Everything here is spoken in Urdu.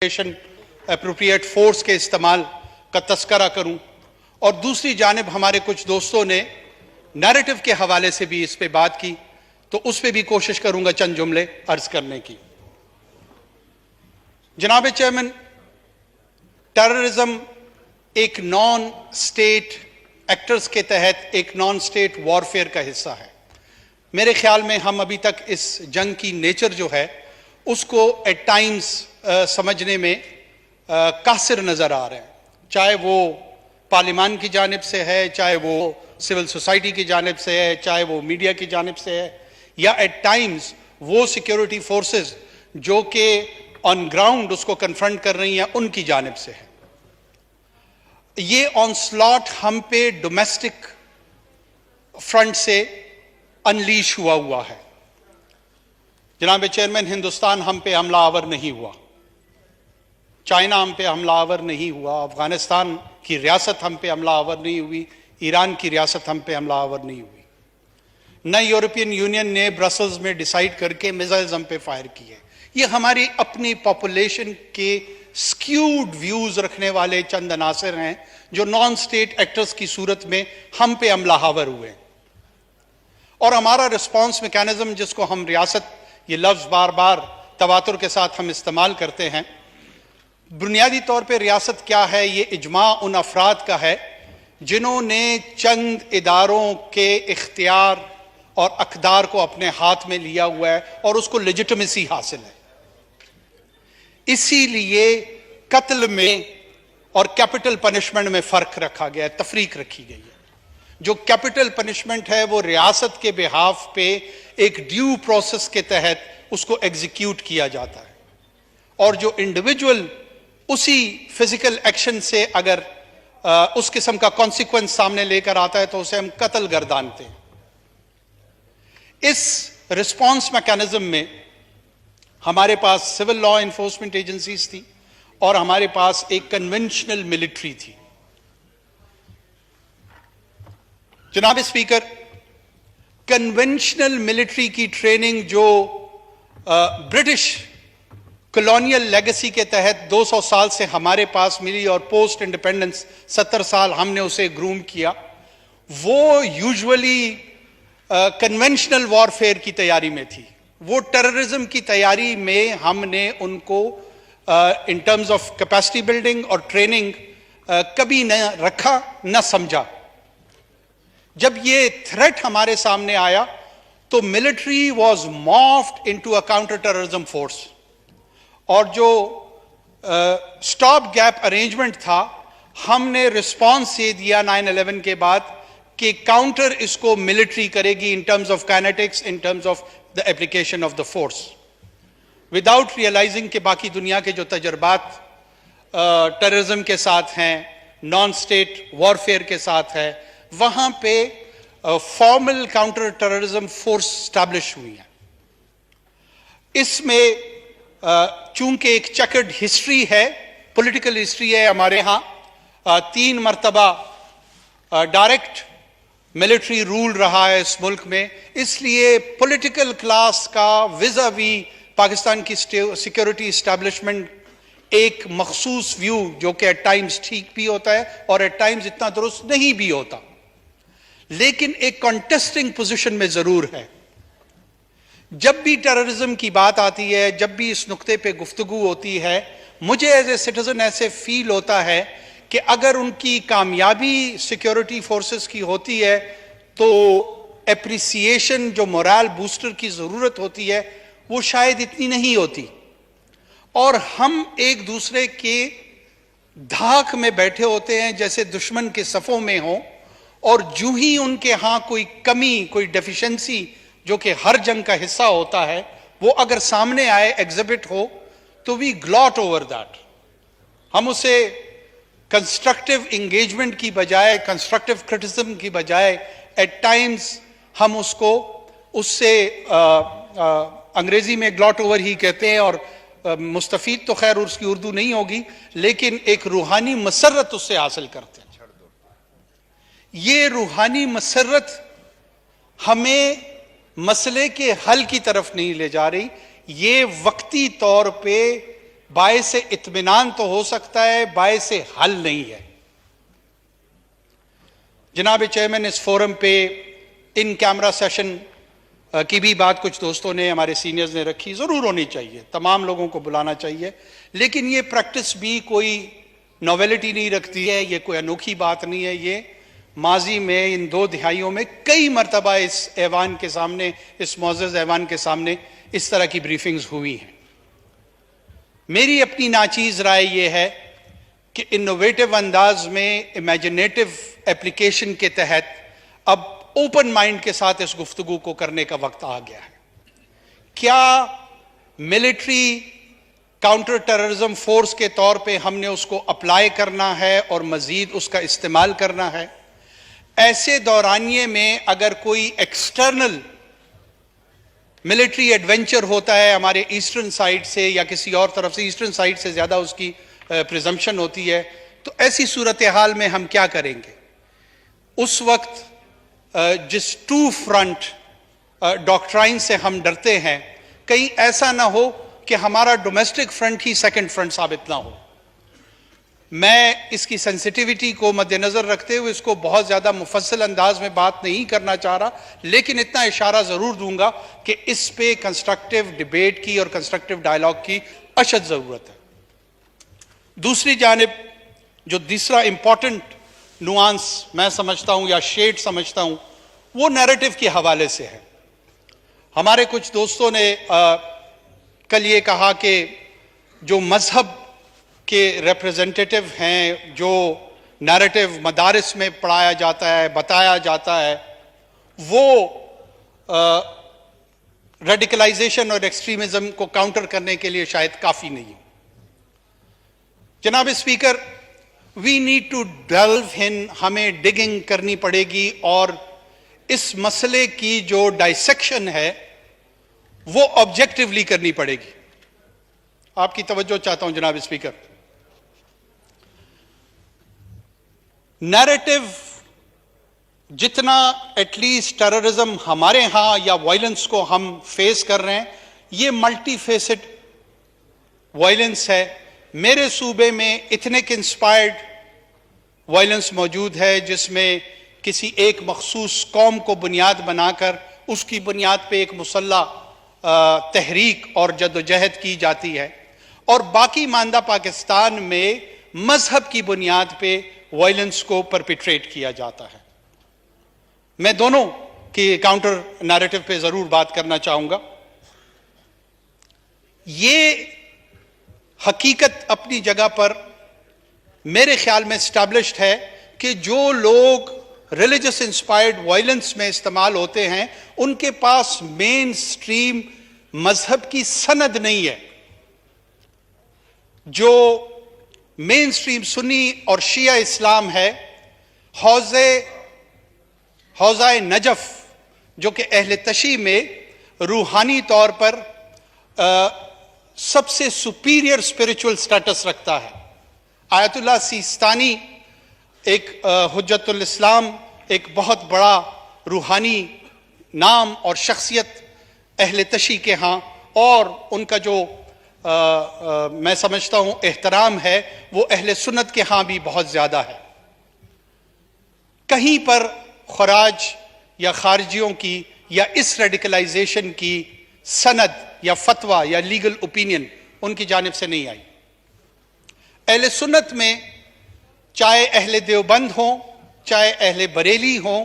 اپروپریٹ فورس کے استعمال کا تذکرہ کروں، اور دوسری جانب ہمارے کچھ دوستوں نے نیریٹو کے حوالے سے بھی اس پہ بات کی، تو اس پہ بھی کوشش کروں گا چند جملے عرض کرنے کی۔ جناب چیئرمین، ٹیررزم ایک نان سٹیٹ ایکٹرز کے تحت ایک نان سٹیٹ وارفیئر کا حصہ ہے۔ میرے خیال میں ہم ابھی تک اس جنگ کی نیچر جو ہے اس کو ایٹ ٹائمز سمجھنے میں قاصر نظر آ رہے ہیں، چاہے وہ پارلیمان کی جانب سے ہے، چاہے وہ سول سوسائٹی کی جانب سے ہے، چاہے وہ میڈیا کی جانب سے ہے، یا ایٹ ٹائمز وہ سیکیورٹی فورسز جو کہ آن گراؤنڈ اس کو کنفرنٹ کر رہی ہیں ان کی جانب سے ہے۔ یہ آن سلاٹ ہم پہ ڈومیسٹک فرنٹ سے انلیش ہوا ہے۔ جناب چیئرمین، ہندوستان ہم پہ حملہ آور نہیں ہوا، چائنا ہم پہ حملہ آور نہیں ہوا، افغانستان کی ریاست ہم پہ حملہ آور نہیں ہوئی، ایران کی ریاست ہم پہ حملہ آور نہیں ہوئی، نہ یورپین یونین نے برسلز میں ڈیسائیڈ کر کے میزائلز ہم پہ فائر کیے۔ یہ ہماری اپنی پاپولیشن کے سکیوڈ ویوز رکھنے والے چند عناصر ہیں جو نان سٹیٹ ایکٹرز کی صورت میں ہم پہ حملہ آور ہوئے، اور ہمارا رسپانس میکانزم جس کو ہم ریاست، یہ لفظ بار بار تواتر کے ساتھ ہم استعمال کرتے ہیں، بنیادی طور پہ ریاست کیا ہے؟ یہ اجماع ان افراد کا ہے جنہوں نے چند اداروں کے اختیار اور اقدار کو اپنے ہاتھ میں لیا ہوا ہے اور اس کو لیجٹمیسی حاصل ہے۔ اسی لیے قتل میں اور کیپٹل پنشمنٹ میں فرق رکھا گیا ہے، تفریق رکھی گئی ہے۔ جو کیپٹل پنشمنٹ ہے وہ ریاست کے بہاف پہ ایک ڈیو پروسیس کے تحت اس کو ایگزیکیوٹ کیا جاتا ہے، اور جو انڈیویجول اسی فزیکل ایکشن سے اگر اس قسم کا کانسیکوینس سامنے لے کر آتا ہے تو اسے ہم قتل گردانتے ہیں۔ اس رسپانس میکانزم میں ہمارے پاس سول لا انفورسمنٹ ایجنسیز تھی اور ہمارے پاس ایک کنونشنل ملٹری تھی۔ جناب اسپیکر، کنونشنل ملٹری کی ٹریننگ جو برٹش کلونیل لیگسی کے تحت 200 سال سے ہمارے پاس ملی اور پوسٹ انڈیپینڈنس 70 سال ہم نے اسے گروم کیا، وہ یوزولی کنونشنل وارفیئر کی تیاری میں تھی۔ وہ ٹیررزم کی تیاری میں ہم نے ان کو ان ٹرمز آف کیپیسٹی بلڈنگ اور ٹریننگ کبھی نہ رکھا نہ سمجھا۔ جب یہ تھریٹ ہمارے سامنے آیا تو military was morphed into a counter terrorism force, اور جو سٹاپ گیپ ارینجمنٹ تھا ہم نے رسپانس یہ دیا 9/11 کے بعد کہ کاؤنٹر اس کو ملٹری کرے گی in terms of kinetics, in terms of the application of the force, without realising کہ باقی دنیا کے جو تجربات ٹیررزم کے ساتھ ہیں، نان سٹیٹ وارفیئر کے ساتھ ہے، وہاں پہ formal counter terrorism force establish ہوئی ہے۔ اس میں چونکہ ایک چیکرڈ ہسٹری ہے، پولیٹیکل ہسٹری ہے ہمارے ہاں، 3 مرتبہ ڈائریکٹ ملٹری رول رہا ہے اس ملک میں، اس لیے پولیٹیکل کلاس کا ویزاوی پاکستان کی سیکیورٹی اسٹیبلشمنٹ ایک مخصوص ویو جو کہ ایٹ ٹائمز ٹھیک بھی ہوتا ہے اور ایٹ ٹائمز اتنا درست نہیں بھی ہوتا، لیکن ایک کانٹیسٹنگ پوزیشن میں ضرور ہے۔ جب بھی ٹیررزم کی بات آتی ہے، جب بھی اس نقطے پہ گفتگو ہوتی ہے، مجھے ایز اے سٹیزن ایسے فیل ہوتا ہے کہ اگر ان کی کامیابی سیکیورٹی فورسز کی ہوتی ہے تو اپریسیشن جو مورال بوسٹر کی ضرورت ہوتی ہے وہ شاید اتنی نہیں ہوتی، اور ہم ایک دوسرے کے دھاک میں بیٹھے ہوتے ہیں جیسے دشمن کے صفوں میں ہوں، اور جو ہی ان کے ہاں کوئی کمی، کوئی ڈیفیشنسی جو کہ ہر جنگ کا حصہ ہوتا ہے وہ اگر سامنے آئے، ایگزبٹ ہو، تو وی گلاٹ اوور دیٹ۔ ہم اسے کنسٹرکٹیو انگیجمنٹ کی بجائے، کنسٹرکٹیو کرٹیسزم کی بجائے ایٹ ٹائمز ہم اس سے انگریزی میں گلاٹ اوور ہی کہتے ہیں، اور مستفید تو خیر اس کی اردو نہیں ہوگی، لیکن ایک روحانی مسرت اس سے حاصل کرتے ہیں۔ یہ روحانی مسرت ہمیں مسئلے کے حل کی طرف نہیں لے جا رہی، یہ وقتی طور پہ باعث اطمینان تو ہو سکتا ہے، باعث حل نہیں ہے۔ جناب چیئرمین، اس فورم پہ ان کیمرہ سیشن کی بھی بات کچھ دوستوں نے، ہمارے سینئرز نے رکھی، ضرور ہونی چاہیے، تمام لوگوں کو بلانا چاہیے، لیکن یہ پریکٹس بھی کوئی نوویلٹی نہیں رکھتی ہے، یہ کوئی انوکھی بات نہیں ہے۔ یہ ماضی میں ان 2 دہائیوں میں کئی مرتبہ اس ایوان کے سامنے، اس معزز ایوان کے سامنے اس طرح کی بریفنگز ہوئی ہیں۔ میری اپنی ناچیز رائے یہ ہے کہ انوویٹو انداز میں، امیجنیٹو اپلیکیشن کے تحت اب اوپن مائنڈ کے ساتھ اس گفتگو کو کرنے کا وقت آ گیا ہے۔ کیا ملٹری کاؤنٹر ٹیررزم فورس کے طور پہ ہم نے اس کو اپلائی کرنا ہے اور مزید اس کا استعمال کرنا ہے؟ ایسے دورانیے میں اگر کوئی ایکسٹرنل ملٹری ایڈونچر ہوتا ہے ہمارے ایسٹرن سائڈ سے یا کسی اور طرف سے، ایسٹرن سائڈ سے زیادہ اس کی پریزمپشن ہوتی ہے، تو ایسی صورتحال میں ہم کیا کریں گے؟ اس وقت جس 2 فرنٹ ڈاکٹرائن سے ہم ڈرتے ہیں، کہیں ایسا نہ ہو کہ ہمارا ڈومیسٹک فرنٹ ہی سیکنڈ فرنٹ ثابت نہ ہو۔ میں اس کی سینسٹیوٹی کو مد نظر رکھتے ہوئے اس کو بہت زیادہ مفصل انداز میں بات نہیں کرنا چاہ رہا، لیکن اتنا اشارہ ضرور دوں گا کہ اس پہ کنسٹرکٹیو ڈیبیٹ کی اور کنسٹرکٹیو ڈائلاگ کی اشد ضرورت ہے۔ دوسری جانب جو دوسرا امپورٹنٹ نوانس میں سمجھتا ہوں یا شیڈ سمجھتا ہوں، وہ نیریٹو کے حوالے سے ہے۔ ہمارے کچھ دوستوں نے کل یہ کہا کہ جو مذہب کے ریپریزنٹیٹو ہیں، جو نیریٹو مدارس میں پڑھایا جاتا ہے، بتایا جاتا ہے، وہ ریڈیکلائزیشن اور ایکسٹریمزم کو کاؤنٹر کرنے کے لیے شاید کافی نہیں ہے۔ جناب speaker, we need to delve in, ہمیں ڈگنگ کرنی پڑے گی اور اس مسئلے کی جو ڈائسیکشن ہے وہ آبجیکٹیولی کرنی پڑے گی۔ آپ کی توجہ چاہتا ہوں جناب اسپیکر۔ نیریٹو جتنا ایٹ لیسٹ ٹیررزم ہمارے ہاں یا وائلنس کو ہم فیس کر رہے ہیں، یہ ملٹی فیسڈ وائلنس ہے۔ میرے صوبے میں ایتھنک انسپائرڈ وائلنس موجود ہے، جس میں کسی ایک مخصوص قوم کو بنیاد بنا کر اس کی بنیاد پہ ایک مسلح تحریک اور جدوجہد کی جاتی ہے، اور باقی ماندہ پاکستان میں مذہب کی بنیاد پہ وائلنس کو پرپیٹریٹ کیا جاتا ہے۔ میں دونوں کی کاؤنٹر نیریٹو پہ ضرور بات کرنا چاہوں گا۔ یہ حقیقت اپنی جگہ پر میرے خیال میں اسٹیبلشڈ ہے کہ جو لوگ ریلیجس انسپائرڈ وائلنس میں استعمال ہوتے ہیں، ان کے پاس مین سٹریم مذہب کی سند نہیں ہے۔ جو مین سٹریم سنی اور شیعہ اسلام ہے، حوزہ نجف جو کہ اہل تشیع میں روحانی طور پر سب سے سپیریئر اسپرچول سٹیٹس رکھتا ہے۔ آیت اللہ سیستانی ایک حجت الاسلام، ایک بہت بڑا روحانی نام اور شخصیت اہل تشیع کے ہاں، اور ان کا جو میں سمجھتا ہوں احترام ہے، وہ اہل سنت کے ہاں بھی بہت زیادہ ہے۔ کہیں پر خراج یا خارجیوں کی یا اس ریڈیکلائزیشن کی سند یا فتویٰ یا لیگل اوپینین ان کی جانب سے نہیں آئی۔ اہل سنت میں چاہے اہل دیوبند ہوں، چاہے اہل بریلی ہوں،